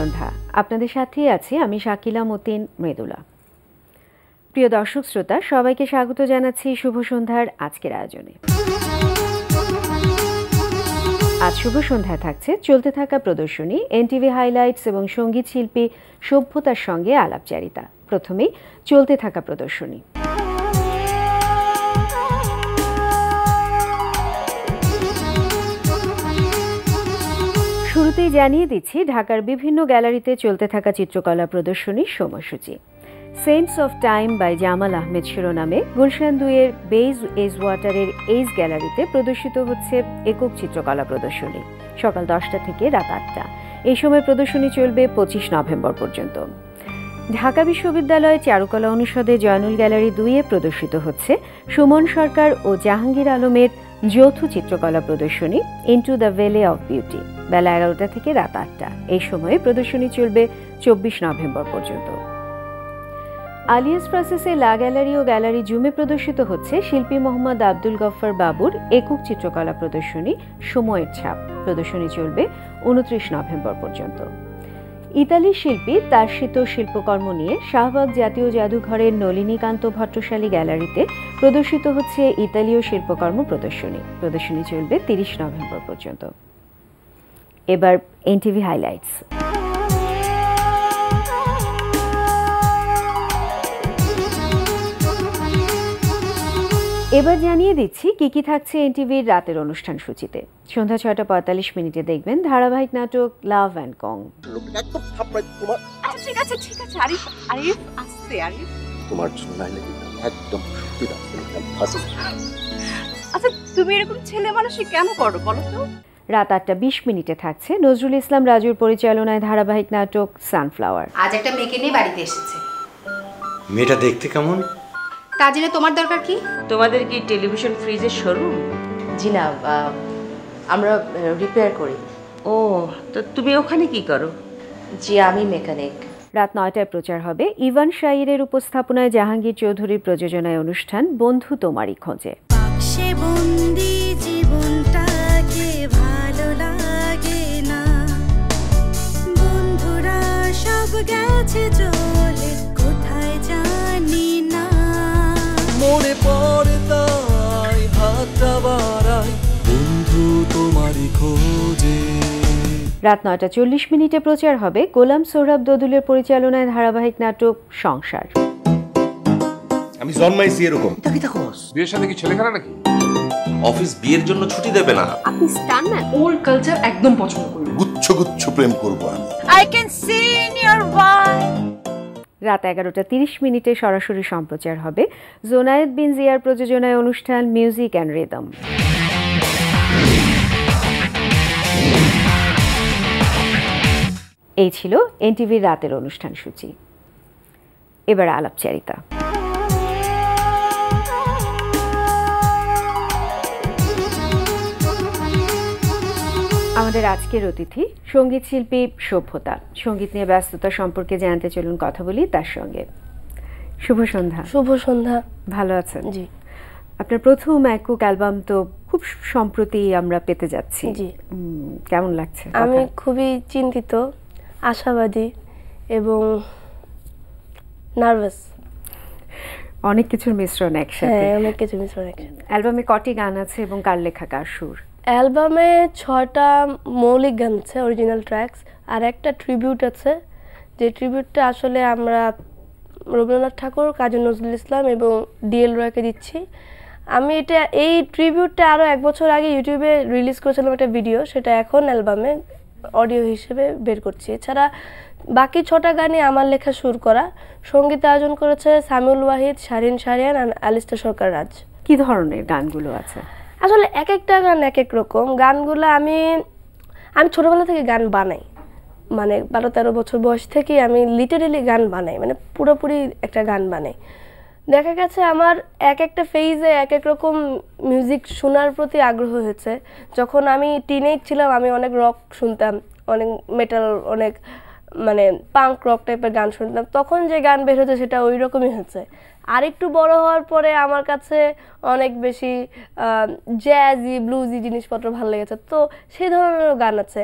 সন্ধ্যা, আপনাদের সাথেই আছি আমি শাকিলা মতিন মৃদুলা। প্রিয় দর্শক শ্রোতা, সবাইকে স্বাগত জানাচ্ছি শুভ সন্ধ্যার আজকের আয়োজনে। আজ শুভ সন্ধ্যায় থাকছে চলতে থাকা প্রদর্শনী, এনটিভি হাইলাইটস এবং সঙ্গীত শিল্পী সভ্যতার সঙ্গে আলাপচারিতা। প্রথমেই চলতে থাকা প্রদর্শনী। শুরুতেই জানিয়ে দিচ্ছি ঢাকার বিভিন্ন গ্যালারিতে চলতে থাকা চিত্রকলা প্রদর্শনীর সময়সূচি। Scents of time by Jamal Ahmed শিরোনামে গুলশান 2-এর বেইজ এজ ওয়াটারের এইজ গ্যালারিতে প্রদর্শিত হচ্ছে একক চিত্রকলা প্রদর্শনী সকাল 10টা থেকে রাত 8টা। এই সময় প্রদর্শনী চলবে 25 নভেম্বর পর্যন্ত। ঢাকা বিশ্ববিদ্যালয়ের চারুকলা অনুষদে জয়নুল গ্যালারি 2-এ প্রদর্শিত হচ্ছে সুমন সরকার ও জাহাঙ্গীর আলমের যৌথ চিত্রকলা প্রদর্শনী into the valley of beauty, বেলা 11টা থেকে রাত 8টা। এই সময়ে প্রদর্শনী চলবে 24 নভেম্বর পর্যন্ত। আলিয়াস প্রসেসে লা গ্যালারি ও গ্যালারি জুমে প্রদর্শিত হচ্ছে শিল্পী মোহাম্মদ আব্দুল গফফার বাবুর একক চিত্রকলা প্রদর্শনী সময়ের ছাপ। প্রদর্শনী চলবে 29 নভেম্বর পর্যন্ত। ইতালির শিল্পী তারশিত শিল্পকর্ম নিয়ে শাহবাগ জাতীয় জাদুঘরের নলিনীকান্ত ভট্টশালী গ্যালারিতে প্রদর্শিত হচ্ছে ইতালীয় শিল্পকর্ম প্রদর্শনী। প্রদর্শনী চলবে 30 নভেম্বর পর্যন্ত। এবার এনটিভি হাইলাইটস। এবার জানিয়ে দিচ্ছি কি কি থাকছে এনটিভির রাতের অনুষ্ঠান সূচিতে। সন্ধ্যা 6:45 দেখবেন ধারাবাহিক নাটক লাভ অ্যান্ড কং। তুমি এরকম ছেলে মানুষই কেন করো বলো তো? রাত 8:20 থাকছে নজরুল ইসলাম রাজুর পরিচালনায় ধারাবাহিক নাটক সানফ্লাওয়ার। আজ একটা মেয়েকে নিয়ে বাড়িতে এসেছে। মেয়েটা দেখতে কেমন? তা জেনে তোমার দরকার কি? তোমাদের কি টেলিভিশন ফ্রিজের শোরুম? জি না, আমরা রিপেয়ার করি। ও, তো তুমি ওখানে কি করো? জি, আমি মেকানিক। রাত 9টায় প্রচার হবে ইভান শাইরের উপস্থাপনায় জাহাঙ্গীর চৌধুরীর প্রযোজনায় অনুষ্ঠান বন্ধু তোমারই খোঁজে। মনে পড়ে তাই হাতটা বাড়াই বন্ধু তোমারই খোঁজে। রাত 9:40 প্রচার হবে গোলাম সোহরাব দদুলের পরিচালনায় ধারাবাহিক নাটক সংসার। আমি জন্মাইছি এরকম। বিয়ের সাথে কি ছেলেখেলা নাকি? অফিস বিয়ের জন্য ছুটি দেবে না। আপনি স্টানম্যান? ওর কালচার একদম পছন্দ করি। গুচ্ছ গুচ্ছ প্রেম করব আমি। I can see in your eyes. রাত 11:30 সরাসরি সম্প্রচার হবে জোনায়েদ বিন জিয়ার প্রযোজনায় অনুষ্ঠান মিউজিক অ্যান্ড রিদম। এই ছিল এনটিভির রাতের অনুষ্ঠান সূচি। এবার আলাপচারিতা। আমাদের আজকের অতিথি সঙ্গীত শিল্পী সভ্যতা। সঙ্গীত নিয়ে ব্যস্ততা সম্পর্কে জানতে চলুন কথা বলি তার সঙ্গে। শুভ সন্ধ্যা। শুভ সন্ধ্যা। ভালো আছেন? জি। আপনার প্রথম একক অ্যালবাম তো খুব সম্প্রতি আমরা পেতে যাচ্ছি। জি। কেমন লাগছে? আমি খুবই চিন্তিত, আশাবাদী এবং নার্ভাস। অনেক কিছুর মিশ্রণ একসাথে। হ্যাঁ, অনেক কিছু মিশ্রণ একসাথে। অ্যালবামে কটি গান আছে এবং কার লেখা কার সুর? অ্যালবামে 6টা মৌলিক গান আছে, অরিজিনাল ট্র্যাকস, আর একটা ট্রিবিউট আছে, যে ট্রিবিউটটা আসলে আমরা রবীন্দ্রনাথ ঠাকুর, কাজী নজরুল ইসলাম এবং ডিএল রয়কে দিচ্ছি। আমি এই ট্রিবিউটটা আরও 1 বছর আগে ইউটিউবে রিলিজ করেছিলাম একটা ভিডিও, সেটা এখন অ্যালবামে অডিও হিসেবে বের করছি। এছাড়া বাকি 6টা গানই আমার লেখা সুর করা। সঙ্গীত আয়োজন করেছে সামিউল ওয়াহিদ, শারিন শারিয়ান আর আলিস্টার সরকার রাজ। কি ধরনের গানগুলো আছে? আসলে এক একটা গান এক এক রকম। গানগুলো আমি ছোটোবেলা থেকে গান বানাই, মানে 12-13 বছর বয়স থেকে আমি লিটারেলি গান বানাই, মানে পুরোপুরি একটা গান বানাই। দেখা গেছে আমার এক একটা ফেজে এক এক রকম মিউজিক শোনার প্রতি আগ্রহ হয়েছে। যখন আমি টিনেজ ছিলাম আমি অনেক রক শুনতাম, অনেক মেটাল, অনেক মানে পাঙ্ক রক টাইপের গান শুনতাম, তখন যে গান বের হচ্ছে সেটা ওই রকমই হচ্ছে। আর একটু বড় হওয়ার পরে আমার কাছে অনেক বেশি জ্যাজি ব্লুজি জিনিসপত্র ভালো লেগেছে, তো সেই ধরনেরও গান আছে।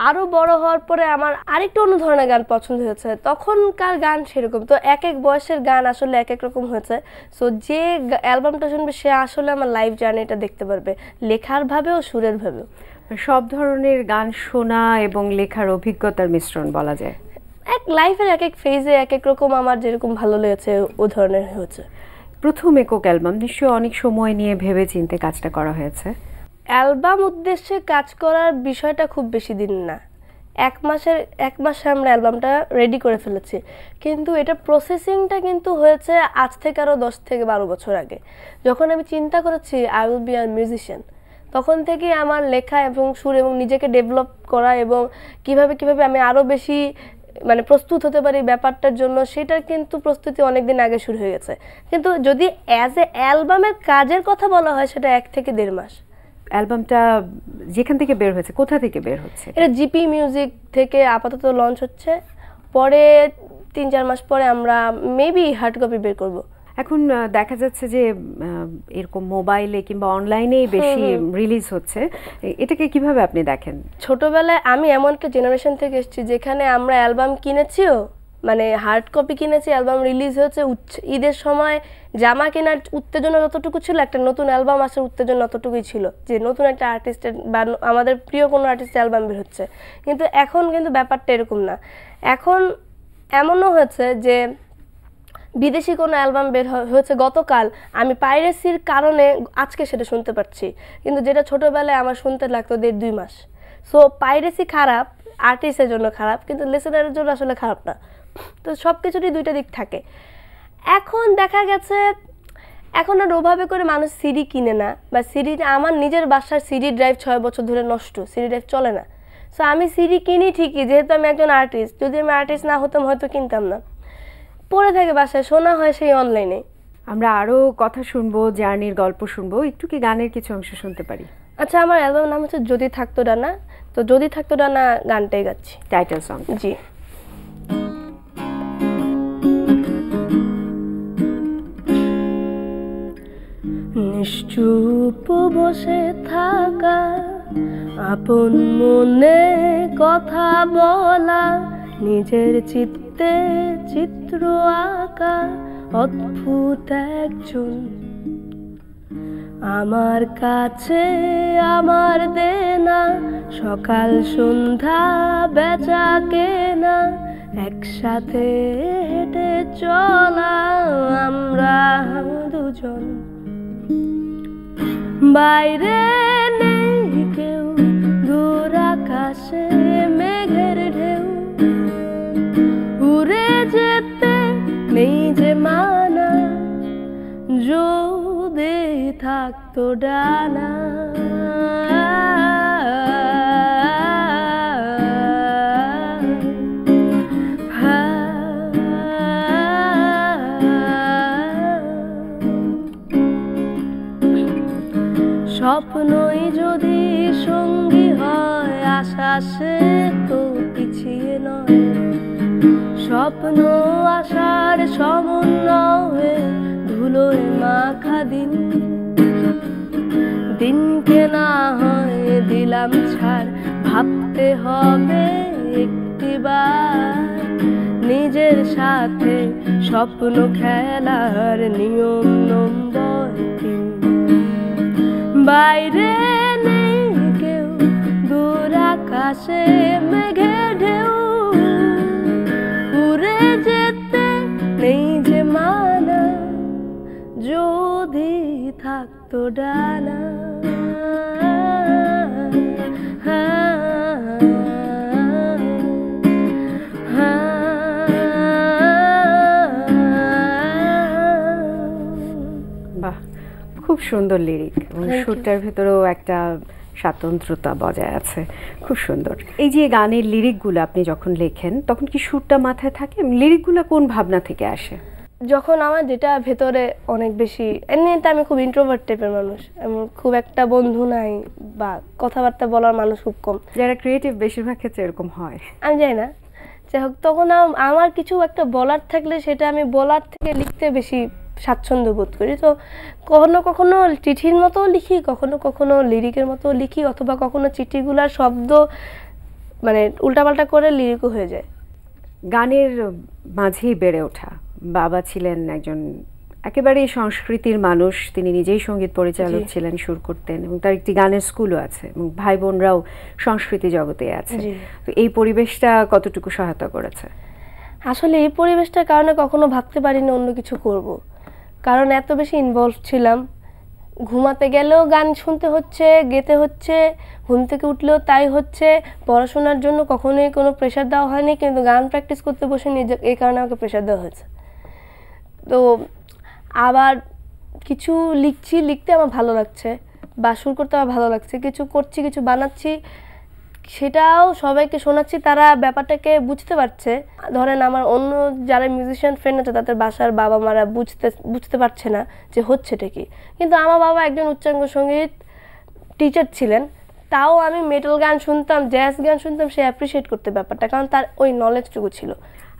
আরও বড় হওয়ার পরে আমার আরেকটু অন্য ধরনের গান পছন্দ হয়েছে, তখনকার গান সেরকম। তো এক এক বয়সের গান আসলে এক এক রকম হয়েছে। সো যে অ্যালবামটা শুনবে সে আসলে আমার লাইফ জার্নিটা দেখতে পারবে, লেখার ভাবেও সুরের ভাবেও। সব ধরনের গান শোনা এবং লেখার অভিজ্ঞতার মিশ্রণ বলা যায়। এক লাইফের এক এক ফেজে এক এক রকম আমার যেরকম ভালো লেগেছে ও ধরনের হয়েছে। প্রথম একক অ্যালবাম নিশ্চয়ই অনেক সময় নিয়ে ভেবে চিন্তে কাজটা করা হয়েছে। অ্যালবাম উদ্দেশ্যে কাজ করার বিষয়টা খুব বেশি দিন না, এক মাসে আমরা অ্যালবামটা রেডি করে ফেলেছি, কিন্তু এটা প্রসেসিংটা কিন্তু হয়েছে আজ থেকে আরও 10 থেকে 12 বছর আগে। যখন আমি চিন্তা করেছি I will be a musician, তখন থেকে আমার লেখা এবং সুর এবং নিজেকে ডেভেলপ করা এবং কিভাবে আমি আরও বেশি মানে প্রস্তুত হতে পারি ব্যাপারটার জন্য, সেটার কিন্তু প্রস্তুতি অনেক দিন আগে শুরু হয়ে গেছে। কিন্তু যদি অ্যাজ এ অ্যালবামের কাজের কথা বলা হয় সেটা 1 থেকে 1.5 মাস। অ্যালবামটা যেখান থেকে বের হয়েছে, কোথা থেকে বের হচ্ছে? এটা জিপি মিউজিক থেকে আপাতত লঞ্চ হচ্ছে, পরে 3-4 মাস পরে আমরা মেবি হার্ড কপি বের করব। এখন দেখা যাচ্ছে যে এরকম মোবাইলে কিংবা অনলাইনেই বেশি রিলিজ হচ্ছে, এটাকে কিভাবে আপনি দেখেন? ছোটবেলায় আমি এমন একটা জেনারেশন থেকে এসেছি যেখানে আমরা অ্যালবাম কিনেছিও, মানে হার্ড কপি কিনেছি, অ্যালবাম রিলিজ হয়েছে, ঈদের সময় জামা কেনার উত্তেজনা যতটুকু ছিল, একটা নতুন অ্যালবাম আসার উত্তেজনা ততটুকুই ছিল, যে নতুন একটা আর্টিস্টের বা আমাদের প্রিয় কোনো আর্টিস্টের অ্যালবাম বের হচ্ছে। কিন্তু এখন কিন্তু ব্যাপারটা এরকম না। এখন এমনও হয়েছে যে বিদেশি কোনো অ্যালবাম বের হয়েছে গতকাল, আমি পাইরেসির কারণে আজকে সেটা শুনতে পাচ্ছি, কিন্তু যেটা ছোটোবেলায় আমার শুনতে লাগতো 1.5-2 মাস। সো পাইরেসি খারাপ, আর্টিস্টের জন্য খারাপ, কিন্তু লিসেনারের জন্য আসলে খারাপ না। তো সব কিছুরই দুইটা দিক থাকে। এখন দেখা গেছে এখন আর ওভাবে করে মানুষ সিডি কিনে না, বা সিডি, আমার নিজের বাসার সিডি ড্রাইভ 6 বছর ধরে নষ্ট, সিডি ড্রাইভ চলে না। সো আমি সিডি কিনি ঠিকই, যেহেতু আমি একজন আর্টিস্ট, যদি আমি আর্টিস্ট না হতাম হয়তো কিনতাম না, পড়ে থাকে বাসায়, শোনা হয় সেই অনলাইনে। আমরা আরও কথা শুনবো, জার্নির গল্প শুনবো, একটু কি গানের কিছু অংশ শুনতে পারি? আচ্ছা, আমার অ্যালবামের নাম হচ্ছে যদি থাকতো ডানা, তো যদি থাকতো ডানা গানটাই গাচ্ছি, টাইটেল সং। জি। নিশ্চুপ বসে থাকা, আপন মনে কথা বলা, নিজের চিত্তে চিত্র আঁকা, অদ্ভুত একজন আমার কাছে আমার দেনা, সকাল সন্ধ্যা বেচা কেনা, একসাথে হেঁটে চলা আমরা দুজন, বাইরে নেই কেউ, দূর আকাশে মেঘের ঢেউ, উড়ে যেতে নেই যে মানা, যদি থাকতো ডানা। স্বপ্নই যদি সঙ্গী হয়, আশা সে তো পিছিয়ে নয়, স্বপ্ন আশার সমন্বয়ে ধুলোয় মাখা দিন, দিনকে না হয় দিলাম ছাড়, ভাবতে হবে একটিবার, নিজের সাথে স্বপ্ন খেলার নিয়ম নম্বর 3, বাইরে নেই কেউ, দূর আকাশে মেঘে ঢেউ, উড়ে যেতে নেই যে মানা, যদি থাকতো ডানা। বাহ, খুব সুন্দর লিরিক, এবং সুরটার ভেতরেও একটা স্বাতন্ত্র্যতা বজায় আছে, খুব সুন্দর। এই যে গানের লিরিকগুলো আপনি যখন লেখেন তখন কি সুরটা মাথায় থাকে? লিরিকগুলো কোন ভাবনা থেকে আসে? যখন আমার যেটা ভেতরে অনেক বেশি, এমনিতে আমি খুব ইন্ট্রোভার্ট টাইপের মানুষ, আমার খুব একটা বন্ধু নাই বা কথাবার্তা বলার মানুষ খুব কম। যারা ক্রিয়েটিভ বেশিরভাগ ক্ষেত্রে এরকম হয়, আমি জানি না, যাই হোক, তখন আমার কিছু একটা বলার থাকলে সেটা আমি বলার থেকে লিখতে বেশি স্বাচ্ছন্দ্য বোধ করি। তো কখনো কখনো চিঠির মতো লিখি, কখনো কখনো লিরিকের মতো লিখি, অথবা কখনো চিঠিগুলার শব্দ মানে উল্টাপাল্টা করে লিরিকও হয়ে যায়। গানের মাঝেই বেড়ে ওঠা, বাবা ছিলেন একজন একেবারেই সংস্কৃতির মানুষ, তিনি নিজেই সঙ্গীত পরিচালক ছিলেন, সুর করতেন এবং তার একটি গানের স্কুলও আছে এবং ভাই বোনরাও সংস্কৃতি জগতে আছে। তো এই পরিবেশটা কতটুকু সহায়তা করেছে? আসলে এই পরিবেশটার কারণে কখনো ভাবতে পারিনি অন্য কিছু করব, কারণ এত বেশি ইনভলভ ছিলাম। ঘুমাতে গেলেও গান শুনতে হচ্ছে, গেতে হচ্ছে, ঘুম থেকে উঠলেও তাই হচ্ছে। পড়াশোনার জন্য কখনোই কোনো প্রেশার দেওয়া হয়নি, কিন্তু গান প্র্যাকটিস করতে বসে নিজে এই কারণে আমাকে প্রেশার দেওয়া হয়েছে। তো আবার কিছু লিখতে আমার ভালো লাগছে, বা সুর করতে আমার ভালো লাগছে, কিছু করছি, কিছু বানাচ্ছি, সেটাও সবাইকে শোনাচ্ছি, তারা ব্যাপারটাকে বুঝতে পারছে। ধরেন আমার অন্য যারা মিউজিশিয়ান ফ্রেন্ড আছে তাদের বাসার বাবা মারা বুঝতে পারছে না যে হচ্ছেটা কি, কিন্তু আমার বাবা একজন উচ্চাঙ্গ সঙ্গীত টিচার ছিলেন, তাও আমি মেটাল গান শুনতাম, জ্যাজ গান শুনতাম, সে অ্যাপ্রিসিয়েট করতে ব্যাপারটা, কারণ তার ওই নলেজটুকু ছিল।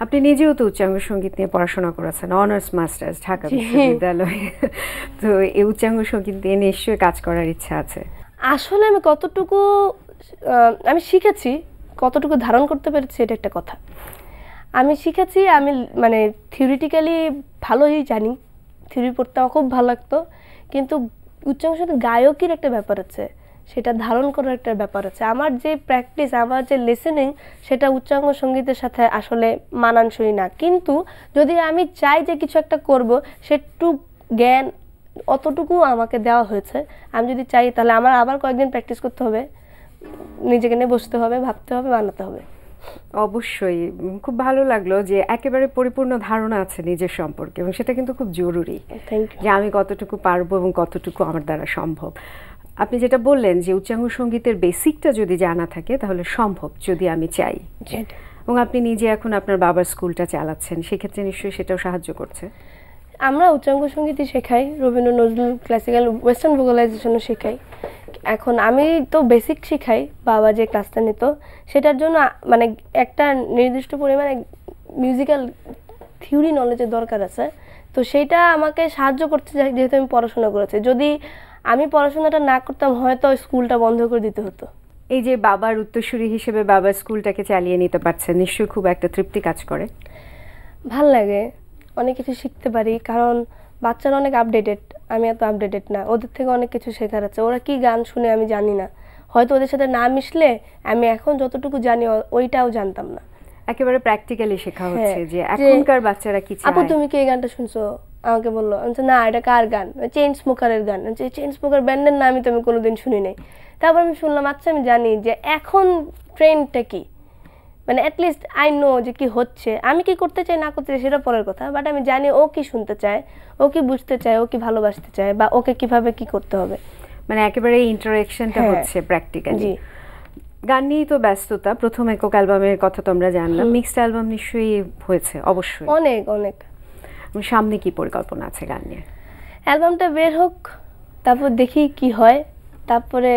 আপনি নিজেও তো উচ্চাঙ্গ সঙ্গীত নিয়ে পড়াশোনা করেছেন, অনার্স মাস্টার্স ঢাকা বিশ্ববিদ্যালয়ে, তো এই উচ্চাঙ্গ সঙ্গীত নিয়ে নিশ্চয়ই কাজ করার ইচ্ছা আছে। আসলে আমি কতটুকু আমি শিখেছি, কতটুকু ধারণ করতে পেরেছি এটা একটা কথা। আমি শিখেছি, আমি মানে থিওরিটিক্যালি ভালোই জানি, থিওরি পড়তে আমার খুব ভালো লাগতো, কিন্তু উচ্চাঙ্গ সঙ্গীত গায়কের একটা ব্যাপার আছে, সেটা ধারণ করার একটা ব্যাপার আছে। আমার যে প্র্যাকটিস, আমার যে লিসেনিং, সেটা উচ্চাঙ্গ সঙ্গীতের সাথে আসলে মানানসই না। কিন্তু যদি আমি চাই যে কিছু একটা করব, সেটু জ্ঞান অতটুকু আমাকে দেওয়া হয়েছে। আমি যদি চাই তাহলে আমার আবার কয়েকদিন প্র্যাকটিস করতে হবে, নিজেকে নিয়ে বসতে হবে, ভাবতে হবে, বানাতে হবে। অবশ্যই খুব ভালো লাগলো যে একেবারে পরিপূর্ণ ধারণা আছে নিজের সম্পর্কে, এবং সেটা কিন্তু খুব জরুরি, যে আমি কতটুকু পারবো এবং কতটুকু আমার দ্বারা সম্ভব। আপনি যেটা বললেন যে উচ্চাঙ্গ সঙ্গীতের বেসিকটা যদি জানা থাকে তাহলে সম্ভব, যদি আমি চাই। এবং আপনি নিজে এখন আপনার বাবার স্কুলটা চালাচ্ছেন, সেক্ষেত্রে নিশ্চয়ই সেটাও সাহায্য করছে। আমরা উচ্চাঙ্গ সঙ্গীতই শেখাই, রবীন্দ্র নজরুল ক্লাসিক্যাল ওয়েস্টার্ন ভোকালাইজেশনও শেখাই। এখন আমি তো বেসিক শেখাই, বাবা যে ক্লাসটা নিত সেটার জন্য মানে একটা নির্দিষ্ট পরিমাণে মিউজিক্যাল থিওরি নলেজের দরকার আছে। তো সেইটা আমাকে সাহায্য করছে, যেহেতু আমি পড়াশোনা করেছি। যদি আমি পড়াশোনাটা না করতাম হয়তো স্কুলটা বন্ধ করে দিতে হতো। এই যে বাবার উত্তরসূরি হিসেবে বাবার স্কুলটাকে চালিয়ে নিতে পারছেন, নিশ্চয়ই খুব একটা তৃপ্তি কাজ করে। ভাল লাগে, অনেক কিছু শিখতে পারি, কারণ বাচ্চারা অনেক আপডেটেড, আমি এত আপডেটেড না, ওদের থেকে অনেক কিছু শেখার আছে। ওরা কি গান শুনে আমি জানি না, হয়তো ওদের সাথে না মিশলে আমি এখন যতটুকু জানি ওইটাও জানতাম না। একেবারে প্র্যাকটিক্যালি শেখা হচ্ছে যে এখনকার বাচ্চারা কি চায়। আপু তুমি কি এই গানটা শুনছো? আমাকে বললো, আমি না এটা কার গান? চেইন স্মোকারের গান। চেইন স্মোকার ব্যান্ডের নাম তো আমি কোনোদিন শুনি নাই। তারপর আমি শুনলাম, আচ্ছা আমি জানি যে এখন ট্রেন্ডটা কি, মানে অ্যাটলিস্ট আই নো যে কি হচ্ছে। আমি কি করতে চাই না করতে চাই সেটা পরের কথা, বাট আমি জানি ও কি শুনতে চায়, ও কি বুঝতে চায়, ও কি ভালোবাসতে চায়, বা ওকে কিভাবে কি করতে হবে। মানে একেবারে ইন্টারঅ্যাকশনটা হচ্ছে প্র্যাকটিক্যালি। গান নিয়েই তো ব্যস্ততা। প্রথম একক অ্যালবামের কথা তো আমরা জানলাম, মিক্সড অ্যালবাম নিশ্চয়ই হয়েছে? অবশ্যই অনেক অনেক। সামনে কি পরিকল্পনা আছে গান নিয়ে? অ্যালবামটা বের হোক, তারপর দেখি কি হয়। তারপরে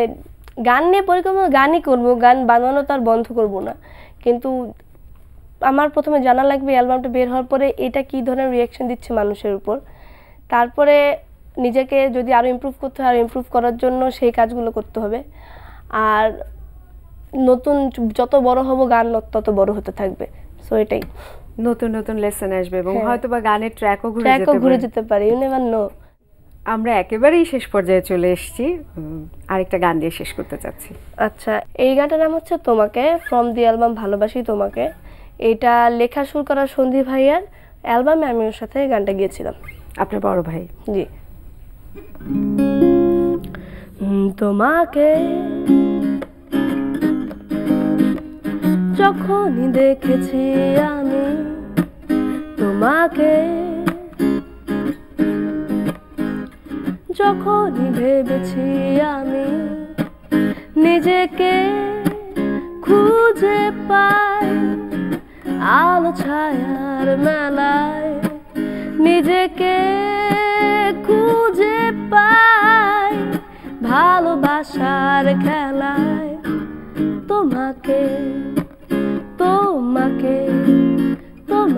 গান নিয়ে পরিকল্পনা, গানই করবো, গান বানানো তো আর বন্ধ করবো না। কিন্তু আমার প্রথমে জানা লাগবে অ্যালবামটা বের হওয়ার পরে এটা কি ধরনের রিয়াকশন দিচ্ছে মানুষের উপর। তারপরে নিজেকে যদি আরও ইমপ্রুভ করতে হয়, আর ইমপ্রুভ করার জন্য সেই কাজগুলো করতে হবে। আর নতুন যত বড় হব গান তত বড় হতে থাকবে। সো এটাই, নতুন নতুন লেসন আসবে এবং হয়তো বা গানের ট্র্যাকও ঘুরে যেতে পারে, ইউ নেভার নো। আমরা একেবারেই শেষ পর্যায়ে চলে এসেছি, আরেকটা গান দিয়ে শেষ করতে চাচ্ছি। আচ্ছা, এই গানটার নাম হচ্ছে তোমাকে, ফ্রম দি অ্যালবাম ভালোবাসি তোমাকে। এটা লেখা সুর করা সন্ধি ভাইয়ার অ্যালবামে আমি ওর সাথে গানটা গিয়েছিলাম। আপনার বড় ভাই? জি। তোমাকে যখনই দেখেছি আমি, তোমাকে যখনই ভেবেছি আমি, নিজেকে খুঁজে পাই আলো ছায়ার মেলায়, নিজেকে খুঁজে পাই ভালোবাসার খেলায়। তোমাকে তোমাকে